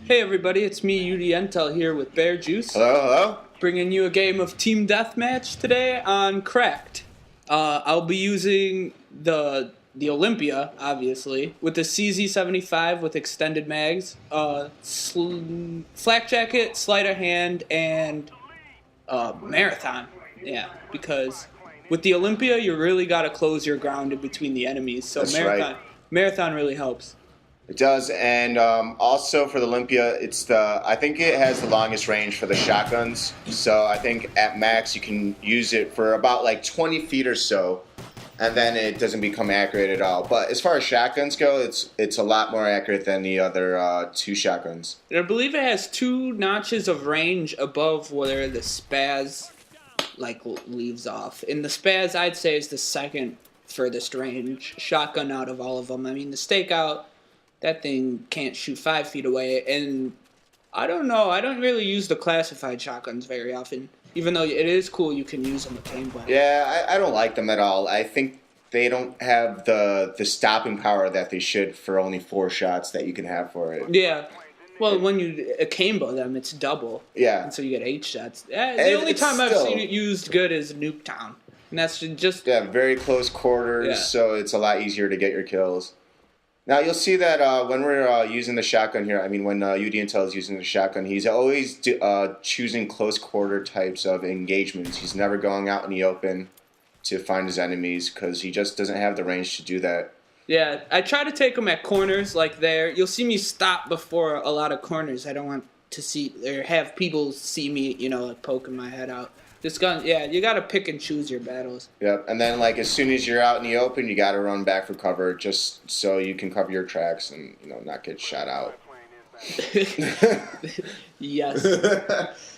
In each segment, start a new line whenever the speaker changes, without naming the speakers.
Hey everybody, it's me, UDNtel, here with Bear Juice.
Hello.
Bringing you a game of Team Deathmatch today on Cracked. I'll be using the Olympia, obviously, with the CZ75 with extended mags, Flak Jacket, Sleight of Hand, and Marathon. Yeah, because with the Olympia, you really got to close your ground in between the enemies, so
That's right.
Marathon really helps.
It does, and also for the Olympia, I think it has the longest range for the shotguns. So I think at max you can use it for about like 20 feet or so, and then it doesn't become accurate at all. But as far as shotguns go, it's a lot more accurate than the other two shotguns.
I believe it has 2 notches of range above where the spaz leaves off. And the spaz, I'd say, is the second furthest range shotgun out of all of them. I mean, the stakeout, that thing can't shoot 5 feet away, and I don't know. I don't really use the classified shotguns very often, even though it is cool you can use them with paintball.
Yeah, I don't like them at all. I think they don't have the stopping power that they should for only 4 shots that you can have for it.
Yeah. Well, when you akimbo them, it's double.
Yeah.
And so you get 8 shots. The only time I've seen it used good is Nuketown. And that's just...
Yeah, very close quarters, so it's a lot easier to get your kills. Now, you'll see that when we're using the shotgun here, I mean, when UDNtel is using the shotgun, he's always choosing close quarter types of engagements. He's never going out in the open to find his enemies because he just doesn't have the range to do that.
Yeah, I try to take them at corners like there. You'll see me stop before a lot of corners. I don't want to see or have people see me, like poking my head out. This gun, yeah, you gotta pick and choose your battles.
Yep, and then as soon as you're out in the open, you gotta run back for cover just so you can cover your tracks and not get shot out.
Yes.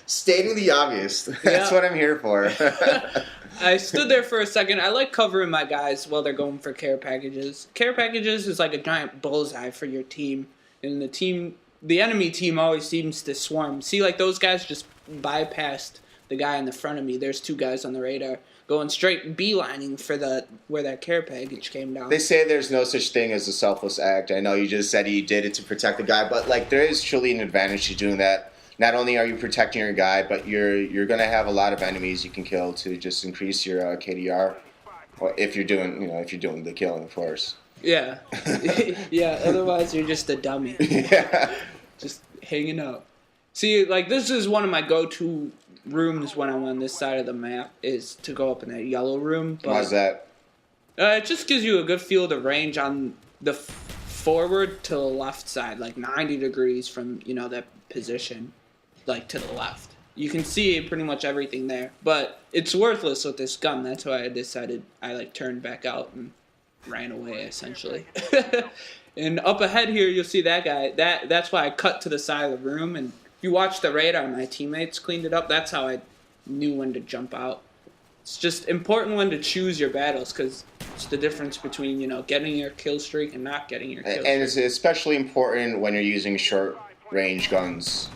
Stating the obvious. That's what I'm here for.
I stood there for a second. I like covering my guys while they're going for care packages. Care packages is like a giant bullseye for your team, and the enemy team always seems to swarm. See, those guys just bypassed the guy in the front of me. There's 2 guys on the radar going straight beelining for where that care package came down.
They say there's no such thing as a selfless act. I know you just said you did it to protect the guy, but there is truly an advantage to doing that. Not only are you protecting your guy, but you're going to have a lot of enemies you can kill to just increase your KDR. Well, if you're doing the killing, of course.
Yeah. Yeah, otherwise you're just a dummy.
Yeah.
Just hanging out. See, this is one of my go-to rooms when I'm on this side of the map, is to go up in that yellow room. But,
why's that?
It just gives you a good field of range on the forward to the left side, 90 degrees from, that position, to the left. You can see pretty much everything there, but it's worthless with this gun. That's why I decided I turned back out and ran away, essentially. And up ahead here, you'll see that guy. That's why I cut to the side of the room, and if you watch the radar, my teammates cleaned it up. That's how I knew when to jump out. It's just important when to choose your battles, because it's the difference between, getting your kill streak and not getting your kill streak.
And it's especially important when you're using short-range guns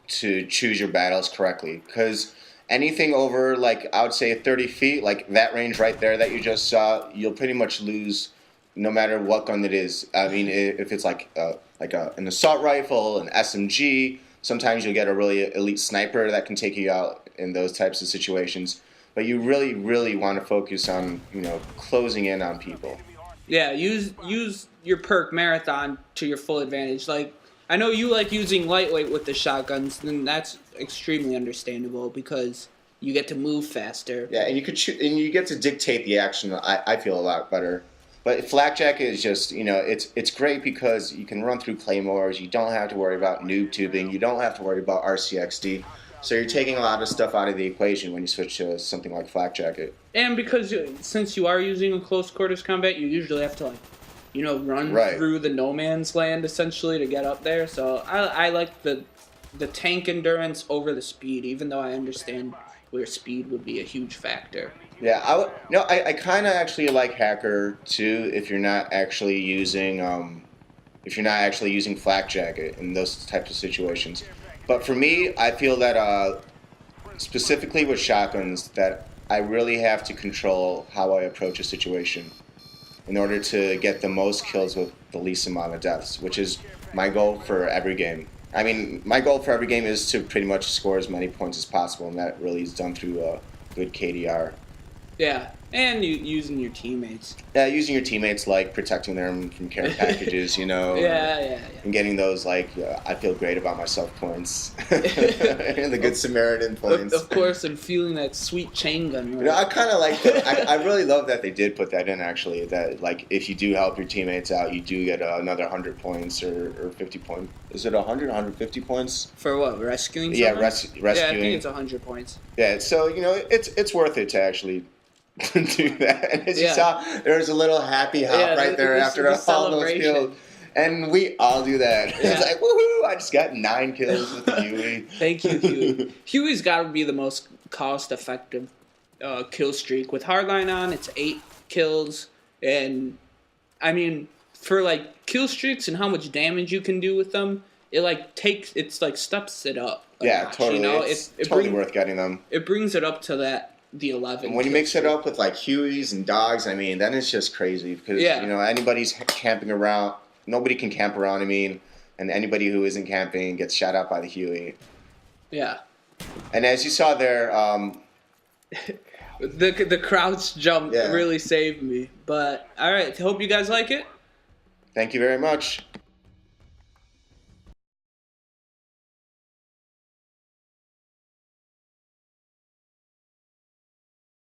to choose your battles correctly, because anything over, I would say 30 feet, that range right there that you just saw, you'll pretty much lose no matter what gun it is. I mean, if it's an assault rifle, an SMG, sometimes you'll get a really elite sniper that can take you out in those types of situations. But you really, really want to focus on, closing in on people.
Yeah, use your perk Marathon to your full advantage. I know you like using lightweight with the shotguns, and that's extremely understandable because you get to move faster.
Yeah, and you get to dictate the action. I feel a lot better. But Flak Jacket is just, it's great because you can run through claymores. You don't have to worry about noob tubing. You don't have to worry about RCXD. So you're taking a lot of stuff out of the equation when you switch to something like Flak Jacket.
And because since you are using a close quarters combat, you usually have to run through the no man's land essentially to get up there. So I like the tank endurance over the speed, even though I understand where speed would be a huge factor.
Yeah, I kind of actually like Hacker too if you're not actually using Flak Jacket in those types of situations. But for me, I feel that specifically with shotguns, that I really have to control how I approach a situation in order to get the most kills with the least amount of deaths, which is my goal for every game. I mean, my goal for every game is to pretty much score as many points as possible, and that really is done through a good KDR.
Yeah, and using your teammates.
Yeah, using your teammates, like protecting them from care packages, you know.
Yeah.
And getting those, like, I feel great about myself points. And the good Samaritan points.
Of course, and feeling that sweet chain gun. Right?
You know, I kind of like that. I really love that they did put that in, actually. That, like, if you do help your teammates out, you do get another 100 points or 50 points. Is it 100, 150 points?
For what, rescuing
Yeah,
someone?
rescuing.
Yeah, I think it's 100 points.
Yeah, so, you know, it's worth it to actually do that. And as you saw, there was a little happy hop right there after all those kills. And we all do that. It's like, woohoo, I just got 9 kills with the Huey.
Thank you, Huey. Huey's got to be the most cost-effective kill streak. With Hardline on, it's 8 kills. And, I mean, for, like, kill streaks and how much damage you can do with them, it, like, steps it up.
Yeah, totally.
You know?
It's totally worth getting them.
It brings it up to the 11.
And when you mix it up with, like, Hueys and dogs, I mean, then it's just crazy. Because, you know, anybody's camping around. Nobody can camp around, I mean. And anybody who isn't camping gets shot out by the Huey.
Yeah.
And as you saw there...
the crouch jump really saved me. But, all right. Hope you guys like it.
Thank you very much.